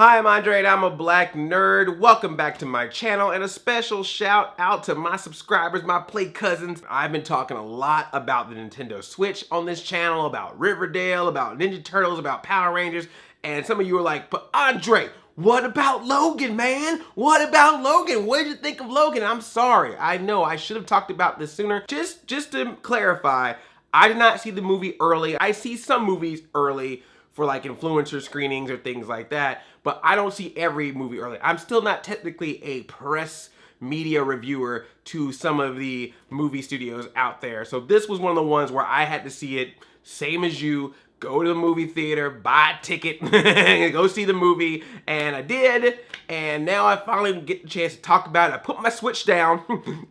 Hi, I'm Andre and I'm a black nerd. Welcome back to my channel and a special shout out to my subscribers, my play cousins. I've been talking a lot about the Nintendo Switch on this channel, about Riverdale, about Ninja Turtles, about Power Rangers, and some of you are like, but Andre, what about Logan, man? What about Logan? What did you think of Logan? I'm sorry. I know I should have talked about this sooner. Just to clarify, I did not see the movie early. I see some movies early for like influencer screenings or things like that, but I don't see every movie early. I'm still not technically a press media reviewer to some of the movie studios out there. So this was one of the ones where I had to see it, same as you, go to the movie theater, buy a ticket, go see the movie, and I did, and now I finally get the chance to talk about it. I put my Switch down,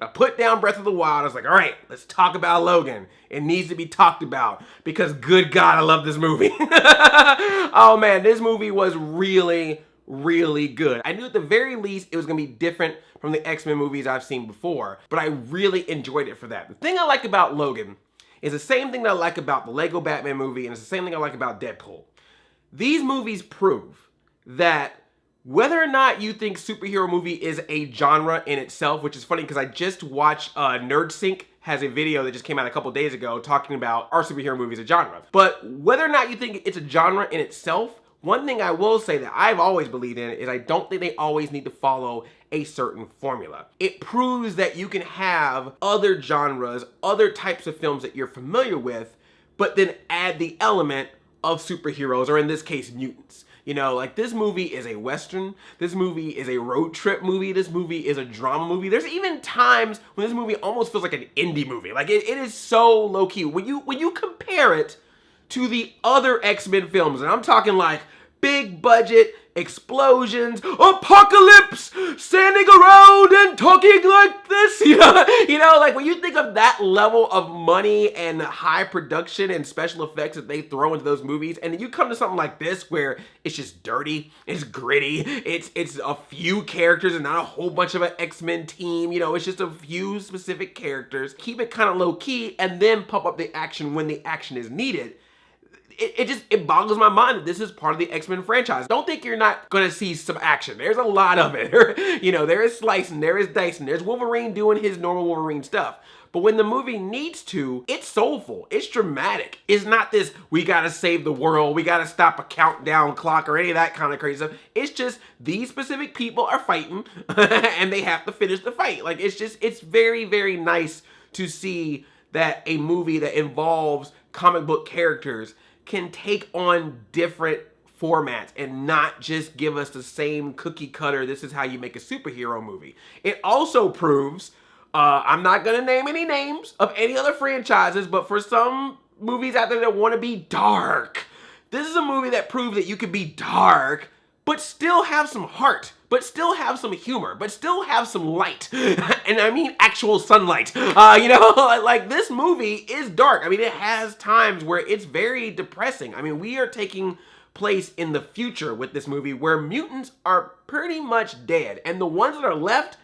I put down Breath of the Wild, I was like, all right, let's talk about Logan. It needs to be talked about, because good God, I love this movie. Oh man, this movie was really, really good. I knew at the very least it was gonna be different from the X-Men movies I've seen before, but I really enjoyed it for that. The thing I like about Logan is the same thing that I like about the Lego Batman movie, and it's the same thing I like about Deadpool. These movies prove that whether or not you think superhero movie is a genre in itself, which is funny because I just watched Nerd Sync has a video that just came out a couple days ago talking about our superhero movies a genre. But whether or not you think it's a genre in itself, one thing I will say that I've always believed in is I don't think they always need to follow a certain formula. It proves that you can have other genres, other types of films that you're familiar with, but then add the element of superheroes, or in this case, mutants. You know, like this movie is a Western, this movie is a road trip movie, this movie is a drama movie. There's even times when this movie almost feels like an indie movie. Like it is so low-key. When you compare it to the other X-Men films, and I'm talking like big budget, explosions, apocalypse, standing around and talking like this, you know, like when you think of that level of money and high production and special effects that they throw into those movies, and then you come to something like this where it's just dirty, it's gritty, it's a few characters and not a whole bunch of an X-Men team, you know, it's just a few specific characters, keep it kind of low key, and then pump up the action when the action is needed. It boggles my mind that this is part of the X-Men franchise. Don't think you're not gonna see some action. There's a lot of it. You know, there is slicing, there is dicing, there's Wolverine doing his normal Wolverine stuff. But when the movie needs to, it's soulful, it's dramatic. It's not this, we gotta save the world, we gotta stop a countdown clock or any of that kind of crazy stuff. It's just, these specific people are fighting and they have to finish the fight. Like, it's very, very nice to see that a movie that involves comic book characters can take on different formats and not just give us the same cookie cutter, this is how you make a superhero movie. It also proves, I'm not gonna name any names of any other franchises, but for some movies out there that wanna be dark, this is a movie that proves that you can be dark, but still have some heart, but still have some humor, but still have some light. And I mean actual sunlight. You know, like this movie is dark. I mean, it has times where it's very depressing. I mean, we are taking place in the future with this movie where mutants are pretty much dead. And the ones that are left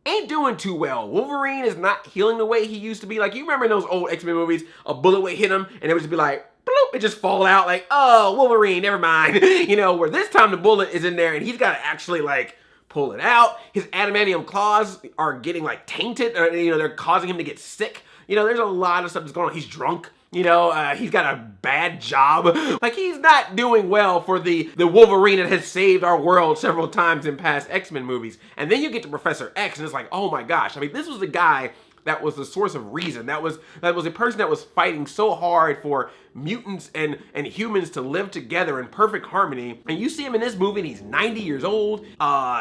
ain't doing too well. Wolverine is not healing the way he used to be. Like, you remember in those old X-Men movies, a bullet would hit him and it would just be like, bloop, it just fall out like, oh, Wolverine, never mind. You know, where this time the bullet is in there and he's got to actually like pull it out. His adamantium claws are getting like tainted, or, you know, they're causing him to get sick. You know, there's a lot of stuff that's going on. He's drunk. You know, he's got a bad job. Like, he's not doing well for the Wolverine that has saved our world several times in past X-Men movies. And then you get to Professor X and it's like, oh my gosh. I mean, this was the guy that was the source of reason. That was a person that was fighting so hard for mutants and humans to live together in perfect harmony. And you see him in this movie and he's 90 years old.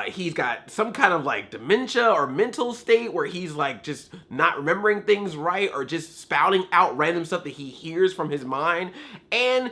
He's got some kind of like dementia or mental state where he's like just not remembering things right or just spouting out random stuff that he hears from his mind. And,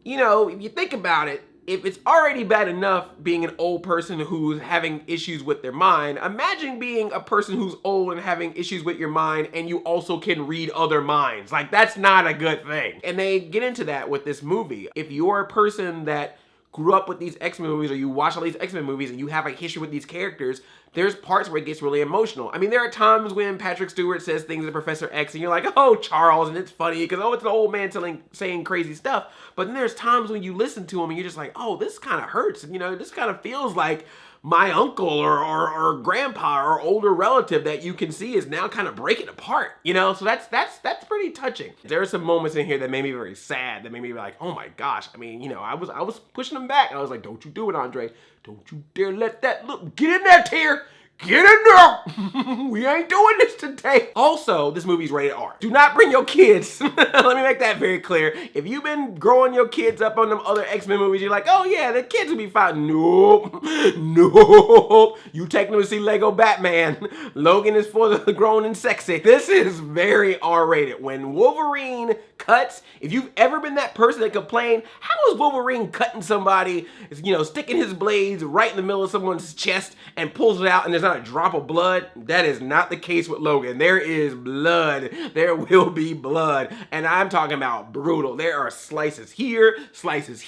you know, if you think about it, if it's already bad enough being an old person who's having issues with their mind, imagine being a person who's old and having issues with your mind and you also can read other minds. Like, that's not a good thing. And they get into that with this movie. If you're a person that grew up with these X-Men movies or you watch all these X-Men movies and you have a history with these characters, there's parts where it gets really emotional. I mean, there are times when Patrick Stewart says things to Professor X and you're like, oh, Charles, and it's funny because, oh, it's an old man saying crazy stuff. But then there's times when you listen to him and you're just like, oh, this kind of hurts. And, you know, this kind of feels like my uncle or grandpa or older relative that you can see is now kind of breaking apart, you know? So that's pretty touching. There are some moments in here that made me very sad, that made me like, oh my gosh. I mean, you know, I was pushing him back. I was like, don't you do it, Andre. Don't you dare let that look. Get in there, Tyr. Get in there! We ain't doing this today. Also, this movie's rated R. Do not bring your kids. Let me make that very clear. If you've been growing your kids up on them other X-Men movies, you're like, oh yeah, the kids will be fine. Nope. Nope. You take them to see Lego Batman. Logan is for the grown and sexy. This is very R-rated. When Wolverine cuts, if you've ever been that person that complained, how is Wolverine cutting somebody, you know, sticking his blades right in the middle of someone's chest and pulls it out and there's not a drop of blood? That is not the case with Logan. There is blood. There will be blood. And I'm talking about brutal. There are slices here, slices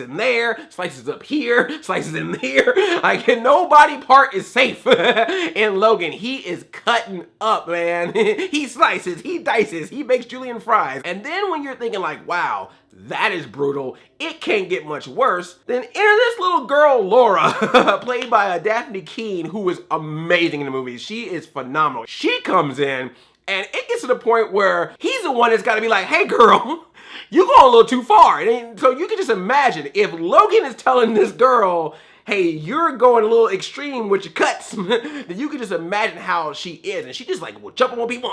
in there, slices up here, slices in there. Like, no body part is safe in Logan. He is cutting up, man. He slices, he dices, he makes julienne fries. And then when you're thinking like, wow, that is brutal, it can't get much worse, then enter this little girl, Laura, played by Dafne Keen, who is amazing in the movie. She is phenomenal. She comes in, and it gets to the point where he's the one that's got to be like, hey girl, you going a little too far. And so you can just imagine if Logan is telling this girl, hey, you're going a little extreme with your cuts, then you can just imagine how she is. And she just like will jump on people,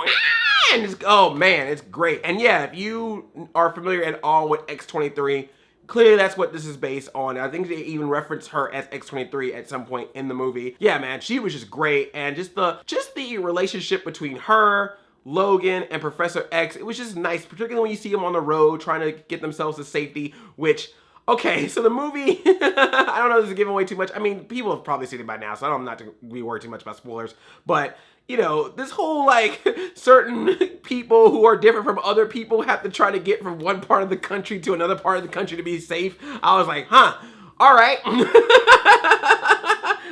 and it's, oh man, it's great. And yeah, if you are familiar at all with X-23, clearly that's what this is based on. I think they even reference her as X-23 at some point in the movie. Yeah, man, she was just great. And just the relationship between her, Logan, and Professor X, it was just nice, particularly when you see them on the road trying to get themselves to safety, which, okay, so the movie, I don't know if this is giving away too much. I mean, people have probably seen it by now, so I don't not to be worried too much about spoilers. But, you know, this whole, like, certain people who are different from other people have to try to get from one part of the country to another part of the country to be safe. I was like, huh, all right.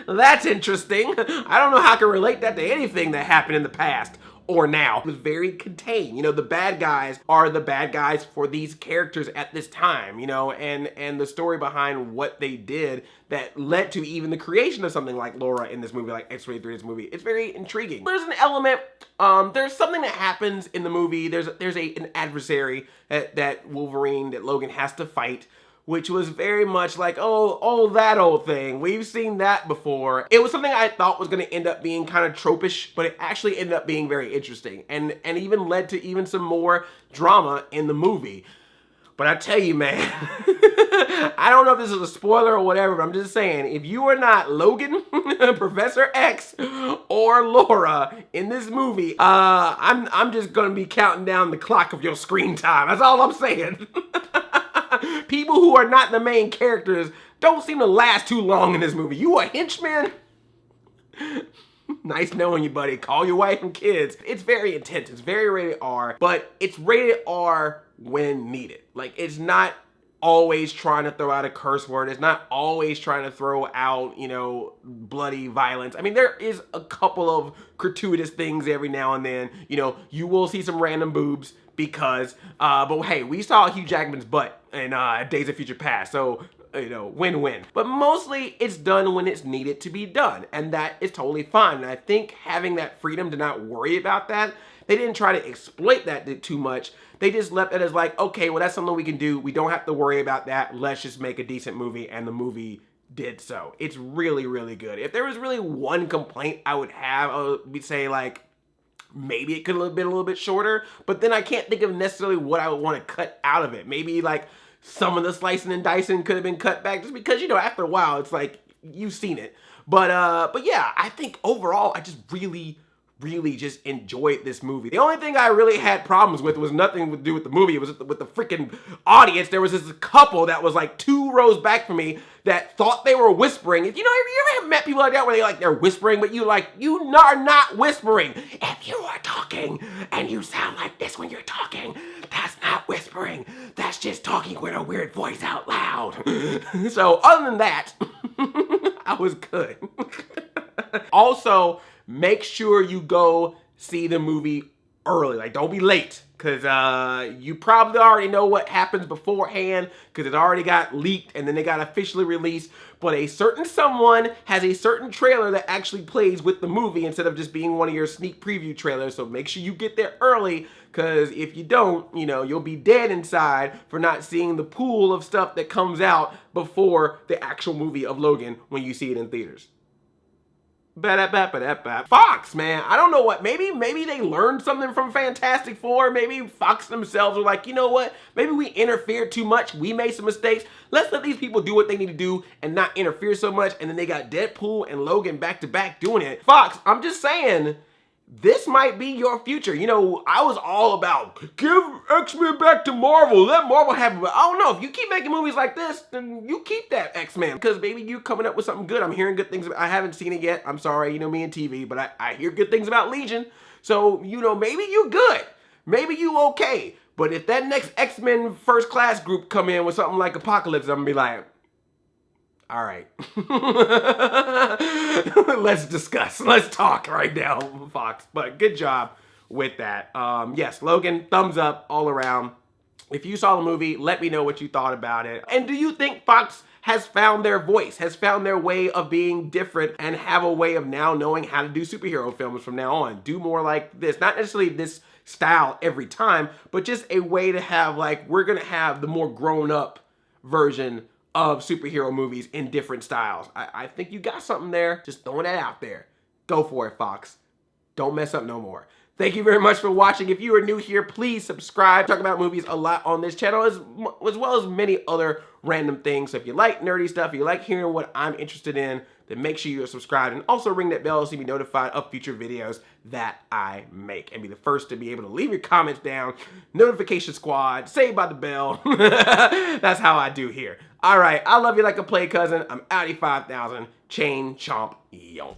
That's interesting. I don't know how I can relate that to anything that happened in the past or now. It was very contained. You know, the bad guys are the bad guys for these characters at this time, you know, and the story behind what they did that led to even the creation of something like Laura in this movie, like X-23 in this movie. It's very intriguing. There's an element, there's something that happens in the movie. There's an adversary that Logan has to fight, which was very much like, oh, that old thing. We've seen that before. It was something I thought was gonna end up being kind of tropish, but it actually ended up being very interesting and even led to even some more drama in the movie. But I tell you, man, I don't know if this is a spoiler or whatever, but I'm just saying, if you are not Logan, Professor X, or Laura in this movie, I'm just gonna be counting down the clock of your screen time. That's all I'm saying. People who are not the main characters don't seem to last too long in this movie. You a henchman? Nice knowing you, buddy. Call your wife and kids. It's very intense. It's very rated R, but it's rated R when needed. Like, it's not always trying to throw out a curse word. It's not always trying to throw out, you know, bloody violence. I mean, there is a couple of gratuitous things every now and then. You know, you will see some random boobs because, but hey, we saw Hugh Jackman's butt in Days of Future Past, so, you know, win-win. But mostly it's done when it's needed to be done, and that is totally fine. And I think having that freedom to not worry about that, they didn't try to exploit that too much. They just left it as like, okay, well, that's something we can do. We don't have to worry about that. Let's just make a decent movie, and the movie did so. It's really, really good. If there was really one complaint I would have, I would say, like, maybe it could have been a little bit shorter, but then I can't think of necessarily what I would want to cut out of it. Maybe like some of the slicing and dicing could have been cut back just because, you know, after a while, it's like, you've seen it. But yeah, I think overall, I just really really just enjoyed this movie. The only thing I really had problems with was nothing to do with the movie. It was with the freaking audience. There was this couple that was like 2 rows back from me that thought they were whispering. You know, you ever met people like that where they're whispering, but you are not whispering. If you are talking and you sound like this when you're talking, that's not whispering. That's just talking with a weird voice out loud. So other than that, I was good. Also, make sure you go see the movie early. Like, don't be late, because you probably already know what happens beforehand, because it already got leaked and then they got officially released. But a certain someone has a certain trailer that actually plays with the movie instead of just being one of your sneak preview trailers. So make sure you get there early, because if you don't, you know, you'll be dead inside for not seeing the pool of stuff that comes out before the actual movie of Logan when you see it in theaters. Fox, man, I don't know what, maybe they learned something from Fantastic Four. Maybe Fox themselves were like, you know what, maybe we interfered too much, we made some mistakes, let's let these people do what they need to do and not interfere so much. And then they got Deadpool and Logan back to back doing it. Fox, I'm just saying, this might be your future. You know, I was all about give X-Men back to Marvel, let Marvel have it. But I don't know, if you keep making movies like this, then you keep that X-Men, because maybe you coming up with something good. I'm hearing good things. I haven't seen it yet. I'm sorry, you know me and TV, but I hear good things about Legion. So, you know, maybe you good. Maybe you okay. But if that next X-Men First Class group come in with something like Apocalypse, I'm gonna be like, all right, let's discuss. Let's talk right now, Fox. But good job with that. Yes, Logan, thumbs up all around. If you saw the movie, let me know what you thought about it. And do you think Fox has found their voice, has found their way of being different, and have a way of now knowing how to do superhero films from now on? Do more like this. Not necessarily this style every time, but just a way to have, like, we're gonna have the more grown up version of superhero movies in different styles. I think you got something there. Just throwing that out there. Go for it, Fox. Don't mess up no more. Thank you very much for watching. If you are new here, please subscribe. Talk about movies a lot on this channel, as well as many other random things. So if you like nerdy stuff, if you like hearing what I'm interested in, then make sure you're subscribed, and also ring that bell so you be notified of future videos that I make, and be the first to be able to leave your comments down. Notification squad, saved by the bell. That's how I do here. All right, I love you like a play cousin. I'm Audi 5000. Chain chomp yomp.